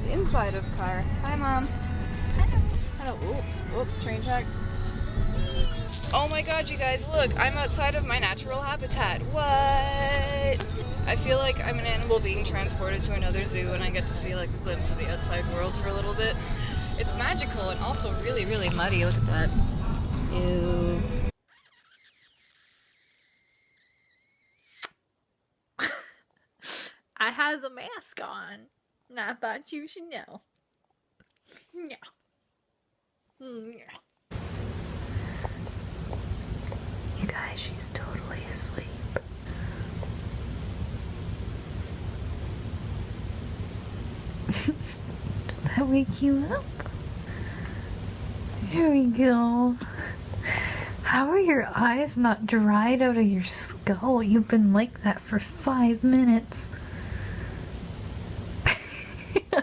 is inside of car. Hi, Mom. Hello. Oh, train tracks. Oh my god, you guys, look, I'm outside of my natural habitat. What? I feel like I'm an animal being transported to another zoo and I get to see like a glimpse of the outside world for a little bit. It's magical and also really, really muddy. Look at that. Ew. I has a mask on, and I thought you should know. Yeah. Yeah. You guys, she's totally asleep. Did that wake you up? There we go. How are your eyes not dried out of your skull? You've been like that for 5 minutes.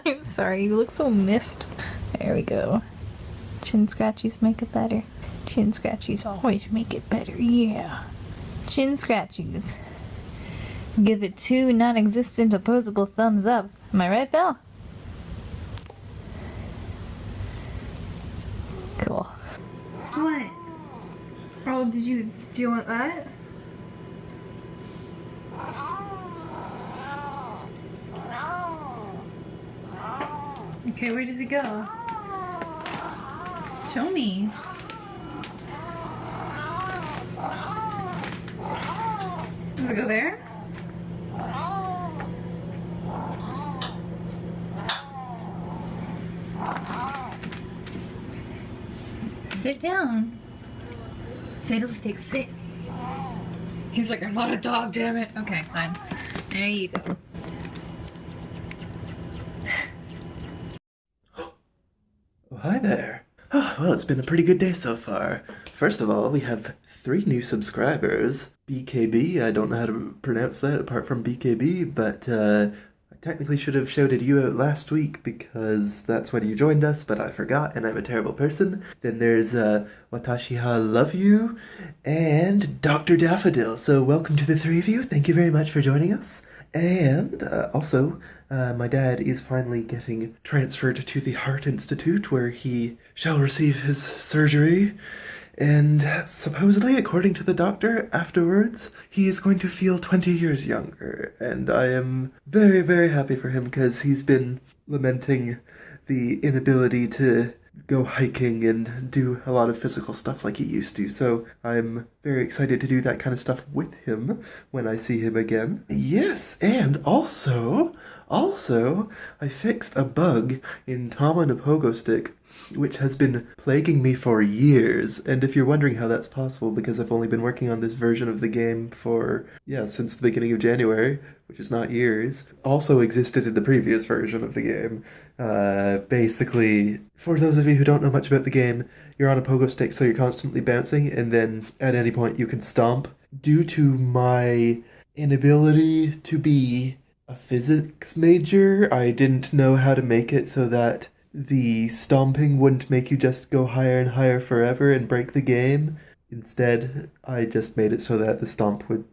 I'm sorry, you look so miffed. There we go. Chin scratchies make it better. Chin scratchies always make it better, yeah. Chin scratchies. Give it 2 non-existent opposable thumbs up. Am I right, Bill? Cool. What? Oh, do you want that? Okay, where does it go? Show me. Does it go there? Sit down. Fiddlestick, sit. He's like, I'm not a dog, damn it. Okay, fine. There you go. Oh, hi there. Oh, well, it's been a pretty good day so far. First of all, we have 3 new subscribers. BKB, I don't know how to pronounce that apart from BKB, but I technically should have shouted you out last week because that's when you joined us, but I forgot and I'm a terrible person. Then there's Watashi ha love you and Dr. Daffodil. So welcome to the 3 of you. Thank you very much for joining us. And also, my dad is finally getting transferred to the Heart Institute where he shall receive his surgery. And supposedly, according to the doctor, afterwards, he is going to feel 20 years younger. And I am very, very happy for him because he's been lamenting the inability to go hiking and do a lot of physical stuff like he used to. So I'm very excited to do that kind of stuff with him when I see him again. Yes, and also, I fixed a bug in Tom on a Pogo Stick which has been plaguing me for years. And if you're wondering how that's possible, because I've only been working on this version of the game for, since the beginning of January, which is not years, also existed in the previous version of the game. Basically, for those of you who don't know much about the game, you're on a pogo stick, so you're constantly bouncing, and then at any point you can stomp. Due to my inability to be a physics major, I didn't know how to make it so that the stomping wouldn't make you just go higher and higher forever and break the game. Instead, I just made it so that the stomp would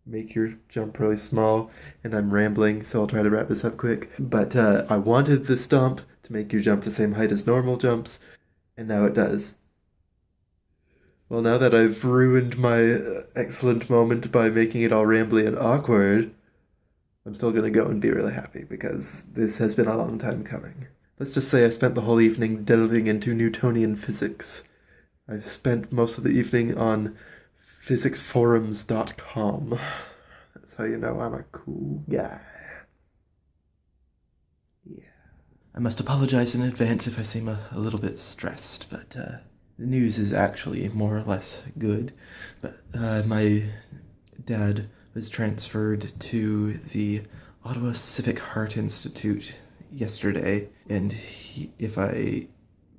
make your jump really small, and I'm rambling, so I'll try to wrap this up quick. But I wanted the stomp to make your jump the same height as normal jumps, and now it does. Well, now that I've ruined my excellent moment by making it all rambly and awkward, I'm still gonna go and be really happy, because this has been a long time coming. Let's just say I spent the whole evening delving into Newtonian physics. I spent most of the evening on physicsforums.com. That's how you know I'm a cool guy. Yeah. I must apologize in advance if I seem a little bit stressed, but the news is actually more or less good. But my dad was transferred to the Ottawa Civic Heart Institute yesterday, and if I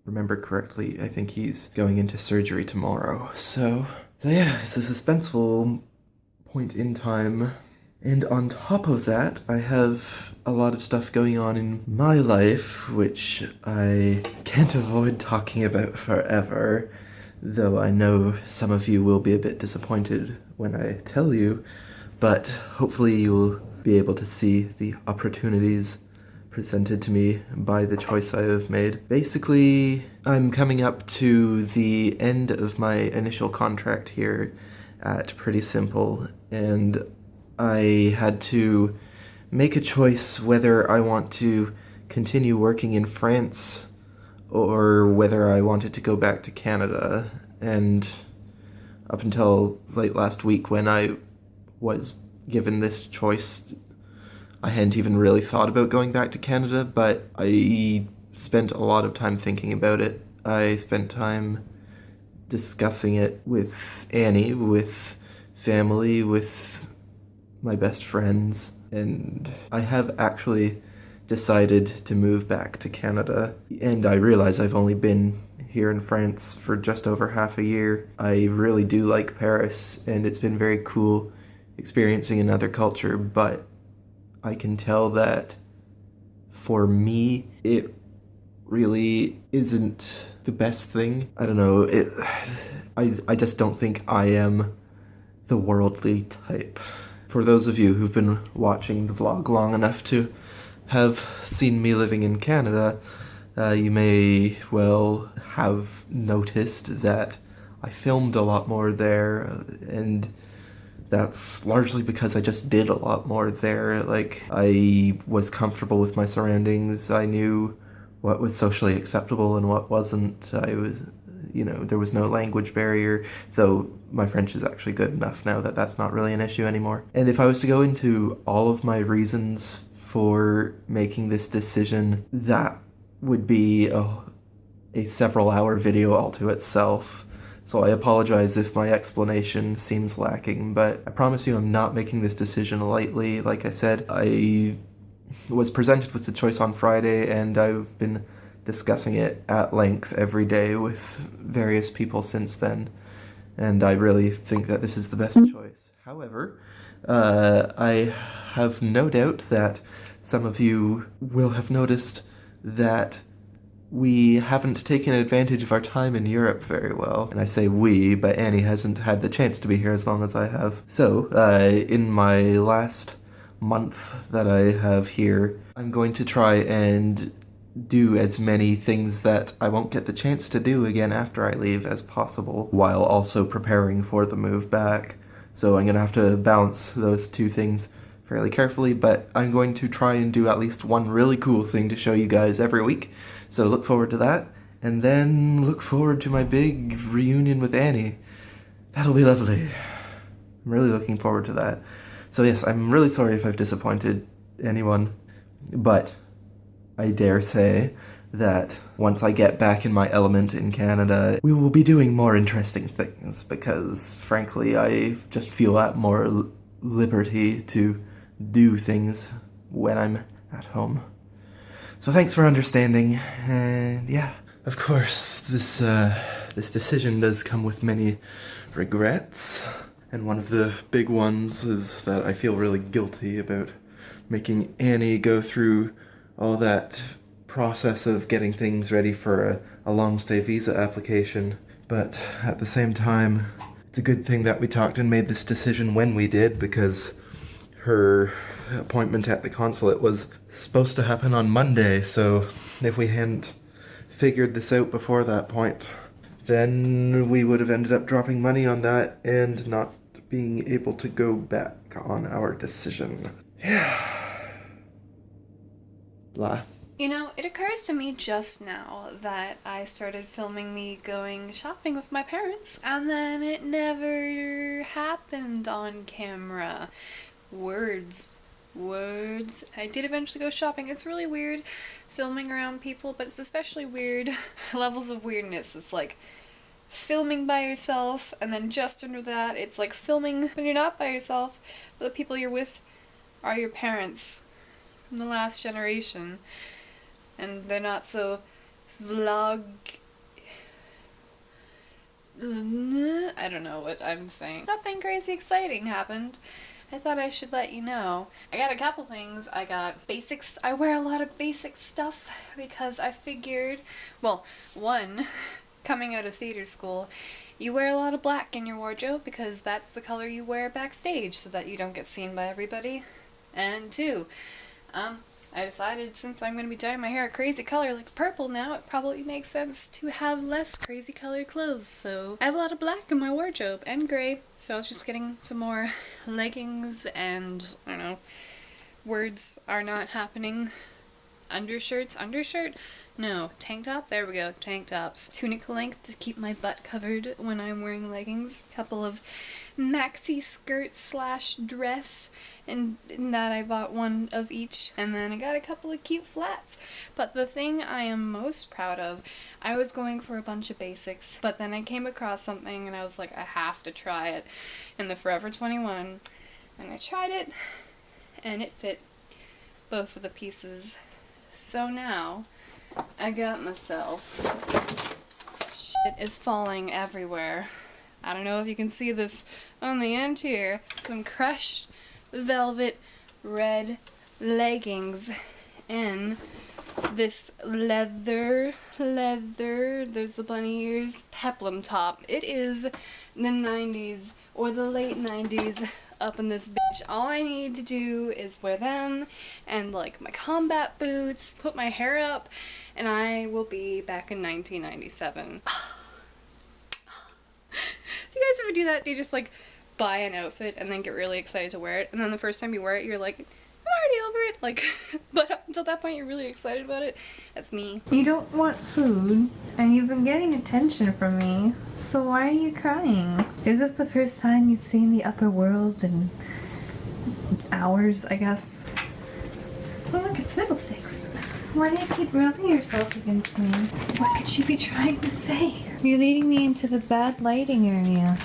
remember correctly, I think he's going into surgery tomorrow. So yeah, it's a suspenseful point in time. And on top of that, I have a lot of stuff going on in my life, which I can't avoid talking about forever, though I know some of you will be a bit disappointed when I tell you, but hopefully you'll be able to see the opportunities presented to me by the choice I have made. Basically, I'm coming up to the end of my initial contract here at Pretty Simple, and I had to make a choice whether I want to continue working in France or whether I wanted to go back to Canada. And up until late last week when I was given this choice, I hadn't even really thought about going back to Canada, but I spent a lot of time thinking about it. I spent time discussing it with Annie, with family, with my best friends, and I have actually decided to move back to Canada. And I realize I've only been here in France for just over half a year. I really do like Paris, and it's been very cool experiencing another culture, but I can tell that for me, it really isn't the best thing. I don't know, I just don't think I am the worldly type. For those of you who've been watching the vlog long enough to have seen me living in Canada, you may well have noticed that I filmed a lot more there, and that's largely because I just did a lot more there. Like, I was comfortable with my surroundings. I knew what was socially acceptable and what wasn't. There was no language barrier, though my French is actually good enough now that that's not really an issue anymore. And if I was to go into all of my reasons for making this decision, that would be a several-hour video all to itself. So I apologize if my explanation seems lacking, but I promise you I'm not making this decision lightly. Like I said, I was presented with the choice on Friday, and I've been discussing it at length every day with various people since then, and I really think that this is the best choice. However, I have no doubt that some of you will have noticed that we haven't taken advantage of our time in Europe very well. And I say we, but Annie hasn't had the chance to be here as long as I have. So, in my last month that I have here, I'm going to try and do as many things that I won't get the chance to do again after I leave as possible, while also preparing for the move back. So I'm gonna have to balance those two things fairly carefully, but I'm going to try and do at least one really cool thing to show you guys every week. So look forward to that, and then look forward to my big reunion with Annie. That'll be lovely. I'm really looking forward to that. So yes, I'm really sorry if I've disappointed anyone, but I dare say that once I get back in my element in Canada, we will be doing more interesting things, because frankly, I just feel at more liberty to do things when I'm at home. So thanks for understanding, and yeah. Of course, this decision does come with many regrets, and one of the big ones is that I feel really guilty about making Annie go through all that process of getting things ready for a long-stay visa application. But at the same time, it's a good thing that we talked and made this decision when we did, because her appointment at the consulate was supposed to happen on Monday, so if we hadn't figured this out before that point, then we would have ended up dropping money on that and not being able to go back on our decision. Yeah. Blah. You know, it occurs to me just now that I started filming me going shopping with my parents, and then it never happened on camera. Words. I did eventually go shopping. It's really weird filming around people, but it's especially weird levels of weirdness. It's like filming by yourself, and then just under that, it's like filming when you're not by yourself, but the people you're with are your parents from the last generation, and they're not so vlog... I don't know what I'm saying. Nothing crazy exciting happened. I thought I should let you know. I got a couple things. I got basics. I wear a lot of basic stuff because I figured, well, one, coming out of theater school, you wear a lot of black in your wardrobe because that's the color you wear backstage so that you don't get seen by everybody. And two, I decided since I'm going to be dyeing my hair a crazy color like purple now, it probably makes sense to have less crazy colored clothes. So I have a lot of black in my wardrobe and gray. So I was just getting some more leggings and, I don't know, words are not happening. Undershirts? Undershirt? No. Tank top? There we go. Tank tops. Tunic length to keep my butt covered when I'm wearing leggings. Couple of maxi skirts slash dress, and in that I bought one of each. And then I got a couple of cute flats. But the thing I am most proud of, I was going for a bunch of basics, but then I came across something and I was like, I have to try it. In the Forever 21. And I tried it, and it fit both of the pieces. So now, I got myself, shit is falling everywhere. I don't know if you can see this on the end here, some crushed velvet red leggings in this leather, there's the bunny ears, peplum top. It is the 90s, or the late 90s, up in this bitch. All I need to do is wear them and like my combat boots, put my hair up, and I will be back in 1997. Do you guys ever do that? Do you just like buy an outfit and then get really excited to wear it, and then the first time you wear it you're like, I'm already over it, like, but up until that point you're really excited about it? That's me. You don't want food, and you've been getting attention from me, so why are you crying? Is this the first time you've seen the upper world in hours, I guess? Oh look, it's Fiddlesticks. Why do you keep rubbing yourself against me? What could she be trying to say? You're leading me into the bad lighting area.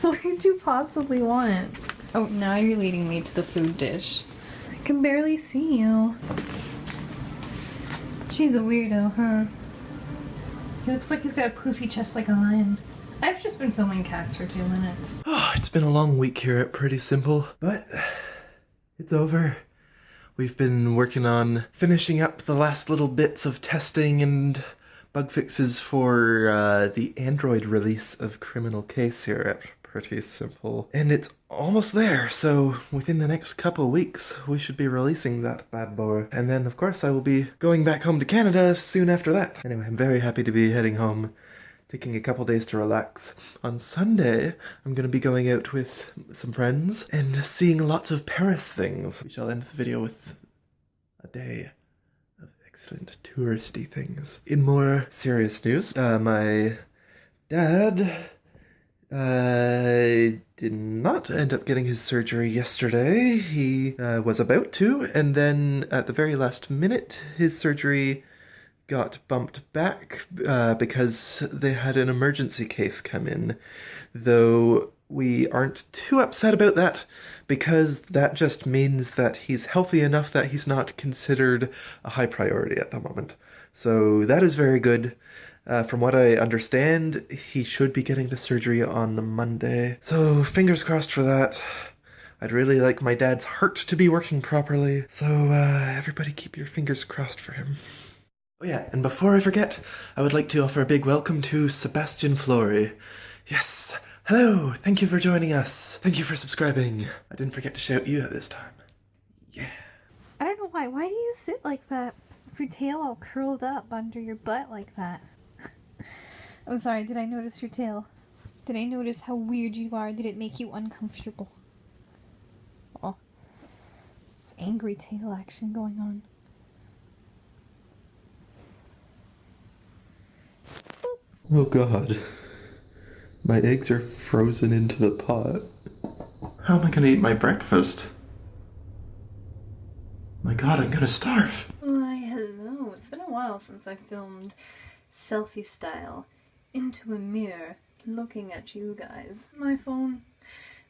What could you possibly want? Oh, now you're leading me to the food dish. I can barely see you. She's a weirdo, huh? He looks like he's got a poofy chest like a lion. I've just been filming cats for 2 minutes. Oh, it's been a long week here at Pretty Simple, but it's over. We've been working on finishing up the last little bits of testing and bug fixes for the Android release of Criminal Case here at Pretty Simple. And it's almost there, so within the next couple weeks we should be releasing that bad boy. And then of course I will be going back home to Canada soon after that. Anyway, I'm very happy to be heading home, taking a couple days to relax. On Sunday, I'm going to be going out with some friends and seeing lots of Paris things. We shall end the video with a day of excellent touristy things. In more serious news, my dad did not end up getting his surgery yesterday. He was about to, and then at the very last minute, his surgery got bumped back because they had an emergency case come in, though we aren't too upset about that because that just means that he's healthy enough that he's not considered a high priority at the moment. So that is very good. From what I understand, he should be getting the surgery on Monday. So fingers crossed for that. I'd really like my dad's heart to be working properly. So everybody keep your fingers crossed for him. Oh yeah, and before I forget, I would like to offer a big welcome to Sebastian Flory. Yes, hello, thank you for joining us. Thank you for subscribing. I didn't forget to shout you out this time. Yeah. I don't know why. Why do you sit like that? With your tail all curled up under your butt like that? I'm sorry, did I notice your tail? Did I notice how weird you are? Did it make you uncomfortable? Oh. It's angry tail action going on. Oh god. My eggs are frozen into the pot. How am I gonna eat my breakfast? My god, I'm gonna starve. Why, hello. It's been a while since I filmed selfie style into a mirror looking at you guys. My phone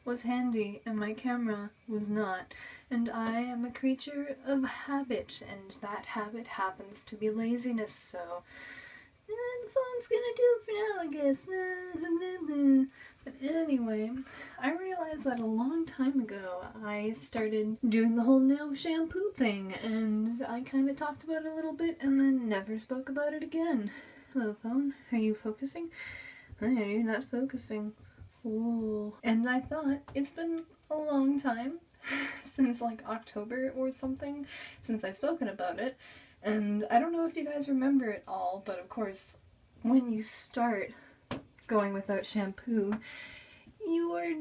was handy and my camera was not, and I am a creature of habit, and that habit happens to be laziness, so the phone's gonna do for now, I guess. But anyway, I realized that a long time ago I started doing the whole no shampoo thing, and I kind of talked about it a little bit and then never spoke about it again. Hello phone, are you focusing? Why are you not focusing? Ooh. And I thought, it's been a long time. since like October or something, since I've spoken about it. And I don't know if you guys remember it all, but of course, when you start going without shampoo, you are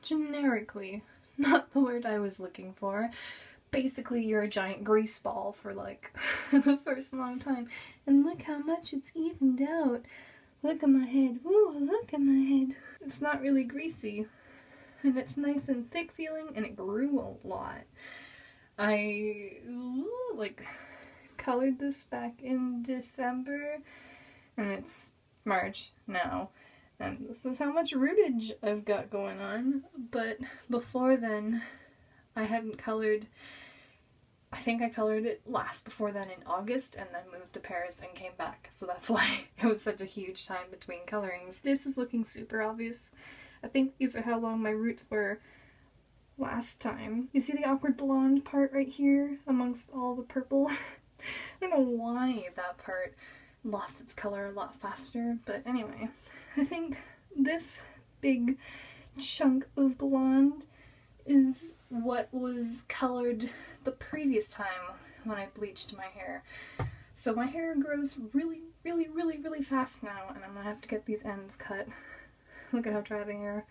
generically, not the word I was looking for. Basically, you're a giant grease ball for like the first long time. And look how much it's evened out. Look at my head. Ooh, look at my head. It's not really greasy. And it's nice and thick feeling, and it grew a lot. I like colored this back in December, and it's March now. And this is how much rootage I've got going on. But before then, I hadn't colored. I think I colored it last before then in August, and then moved to Paris and came back. So that's why it was such a huge time between colorings. This is looking super obvious. I think these are how long my roots were last time. You see the awkward blonde part right here amongst all the purple? I don't know why that part lost its color a lot faster, but anyway. I think this big chunk of blonde is what was colored the previous time when I bleached my hair. So my hair grows really fast now, and I'm gonna have to get these ends cut. Look at how dry they are.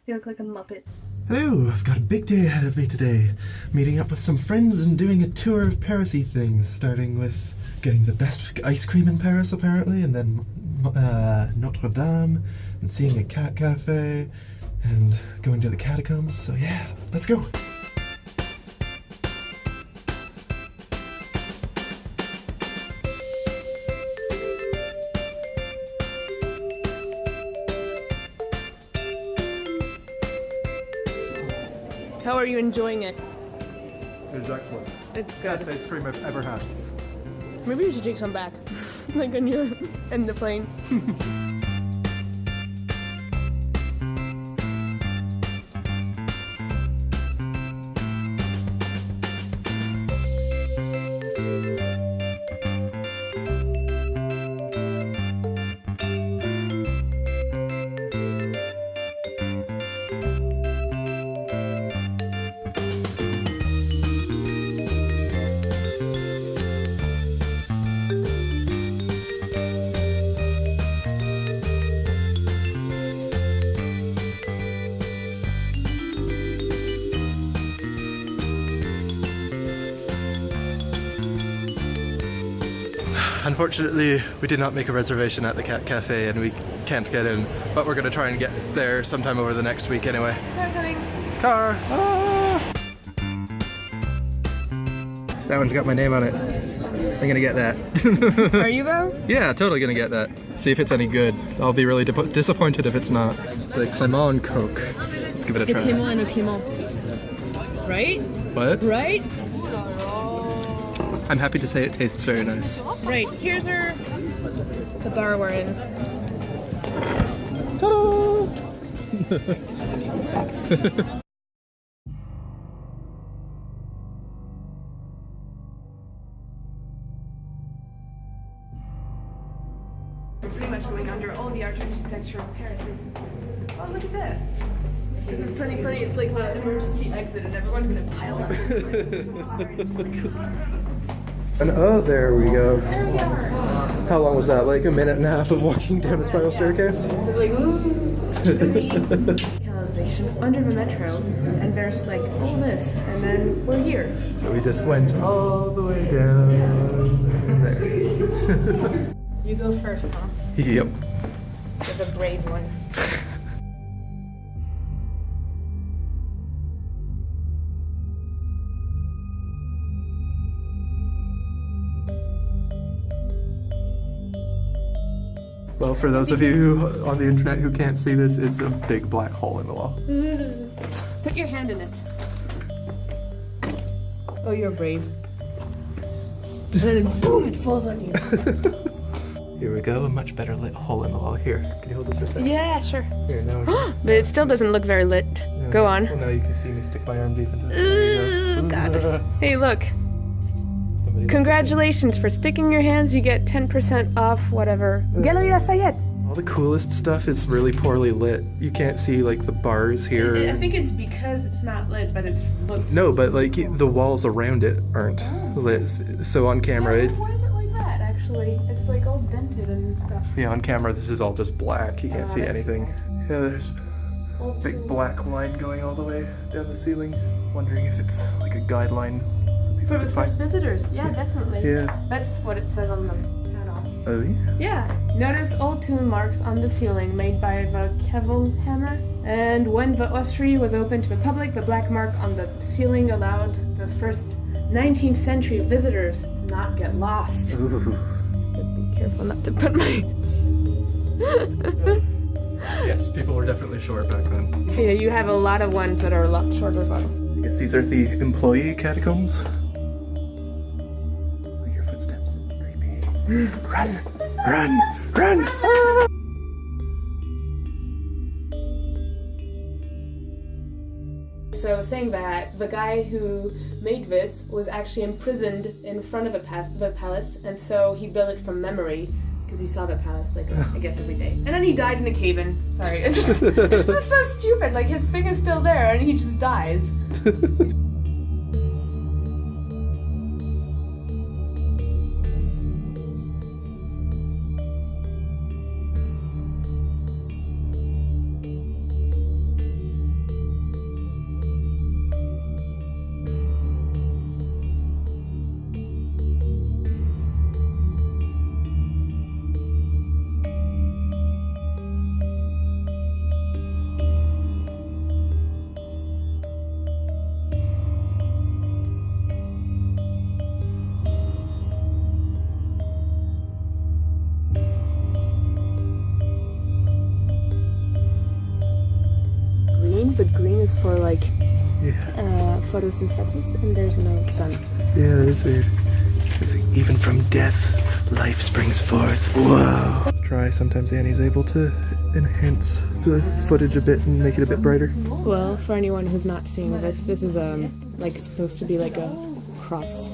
They look like a Muppet. Hello, I've got a big day ahead of me today. Meeting up with some friends and doing a tour of Paris-y things, starting with getting the best ice cream in Paris apparently, and then Notre Dame, and seeing a cat cafe, and going to the catacombs. So yeah, let's go. How are you enjoying it? It's excellent. It's Best good. ice cream I've ever had. Maybe you should take some back, like on your in the plane. Unfortunately, we did not make a reservation at the Cat Cafe and we can't get in, but we're gonna try and get there sometime over the next week anyway. Car coming. Car! Ah! That one's got my name on it. I'm gonna get that. Are you though? Yeah, totally gonna get that. See if it's any good. I'll be really disappointed if it's not. It's a Clément and Coke. Let's give it a C'est try. Clément and Clément. Right? What? Right? I'm happy to say it tastes very nice. Right. Here's the bar we're in. Ta-da! We're pretty much going under all the architecture of Paris. Oh, look at that. This is pretty funny. It's like the emergency exit and everyone's gonna pile up. And oh, there we go. How long was that? Like a minute and a half of walking down a spiral staircase? It's like, ooh, busy. Canalization under the metro, and there's like all this, and then we're here. So we just went all the way down there. You go first, huh? Yep. You're the brave one. Well, for those of you on the internet who can't see this, it's a big black hole in the wall. Put your hand in it. Oh, you're brave. And then boom, it falls on you. Here we go, a much better lit hole in the wall. Here, can you hold this for a second? Yeah, sure. Here, now we can... But it still doesn't look very lit. Go on. Well, now you can see me stick my arm deep into it. There you go. God. Hey, look. Somebody Congratulations for sticking your hands. You get 10% off whatever. Galerie Lafayette. All the coolest stuff is really poorly lit. You can't see like the bars here. I think it's because it's not lit, but it looks. No, but like the walls around it aren't lit. So on camera, Why is it like that? Actually, it's like all dented and stuff. yeah, on camera this is all just black. You can't see that's anything. Yeah, there's a big black line going all the way down the ceiling. Wondering if it's like a guideline. So people For can the find- first visitors, yeah, definitely. Yeah. That's what it says on the panel. Oh yeah. Yeah. Notice old tune marks on the ceiling made by the Keogh hammer. And when the ostery was opened to the public, the black mark on the ceiling allowed the first 19th century visitors to not get lost. Ooh. But be careful not to put my. Yes, people were definitely short back then. Yeah, you have a lot of ones that are a lot shorter though. I guess these are the employee catacombs. Oh, your footsteps. Creepy. Run! Run! Run! So saying that, the guy who made this was actually imprisoned in front of the palace, and so he built it from memory, because he saw the palace, like, I guess every day. And then he died in a cave-in. Sorry, it's just so stupid, like, his thing is still there, and he just dies. But green is for like photosynthesis, and there's no sun. Yeah, that is weird. It's like, even from death, life springs forth. Whoa. Let's try. Sometimes Annie's able to enhance the footage a bit and make it a bit brighter. Well, for anyone who's not seeing this, this is like supposed to be like a cross.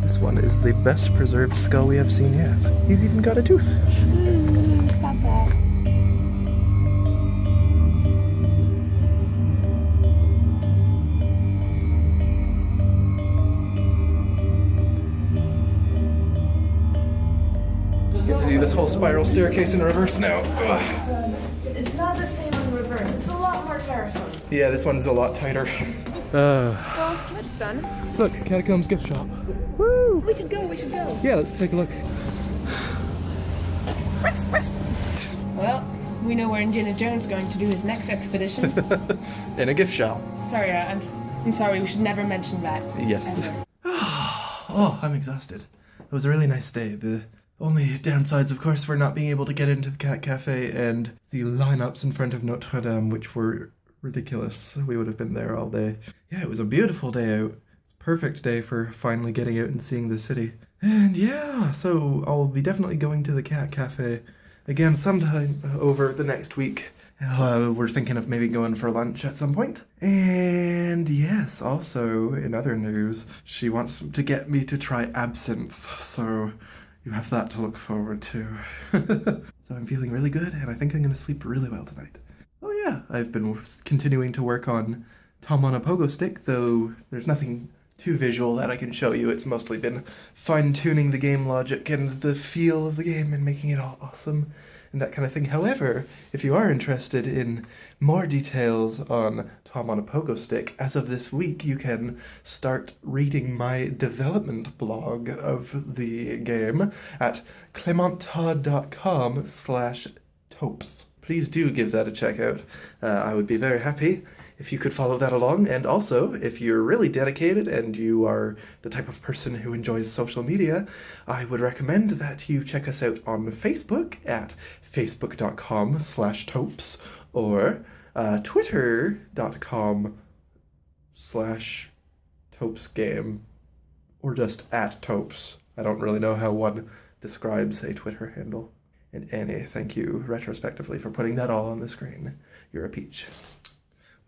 This one is the best preserved skull we have seen yet. He's even got a tooth. Stop that. Get to do this whole spiral staircase in reverse now. Ugh. It's not the same in reverse. It's a lot more tiresome. Yeah, this one's a lot tighter. Well, that's done. Look, Catacombs gift shop. Woo! We should go. Yeah, let's take a look. Well, we know where Indiana Jones is going to do his next expedition. In a gift shop. Sorry, I'm sorry. We should never mention that. Yes. Ever. Oh, I'm exhausted. It was a really nice day. The only downsides, of course, were not being able to get into the Cat Cafe and the lineups in front of Notre Dame, which were ridiculous. We would have been there all day. Yeah, it was a beautiful day out. It's a perfect day for finally getting out and seeing the city. And yeah, so I'll be definitely going to the Cat Cafe again sometime over the next week. We're thinking of maybe going for lunch at some point. And yes, also in other news, she wants to get me to try absinthe, so you have that to look forward to. So I'm feeling really good, and I think I'm going to sleep really well tonight. Oh yeah, I've been continuing to work on Tom on a Pogo Stick, though there's nothing too visual that I can show you. It's mostly been fine-tuning the game logic and the feel of the game and making it all awesome and that kind of thing. However, if you are interested in more details on Tom on a Pogo Stick, as of this week, you can start reading my development blog of the game at clementod.com/topes. Please do give that a check out. I would be very happy if you could follow that along. And also, if you're really dedicated and you are the type of person who enjoys social media, I would recommend that you check us out on Facebook at facebook.com/topes or twitter.com/topesgame or just at topes. I don't really know how one describes a Twitter handle. And Annie, thank you retrospectively for putting that all on the screen. You're a peach.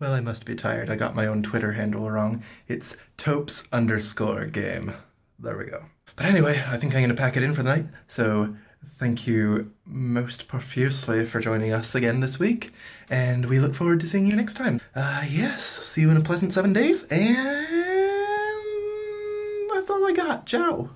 Well, I must be tired. I got my own Twitter handle wrong. It's Topes_game. There we go. But anyway, I think I'm going to pack it in for the night. So thank you most profusely for joining us again this week. And we look forward to seeing you next time. Yes, see you in a pleasant 7 days. And that's all I got. Ciao.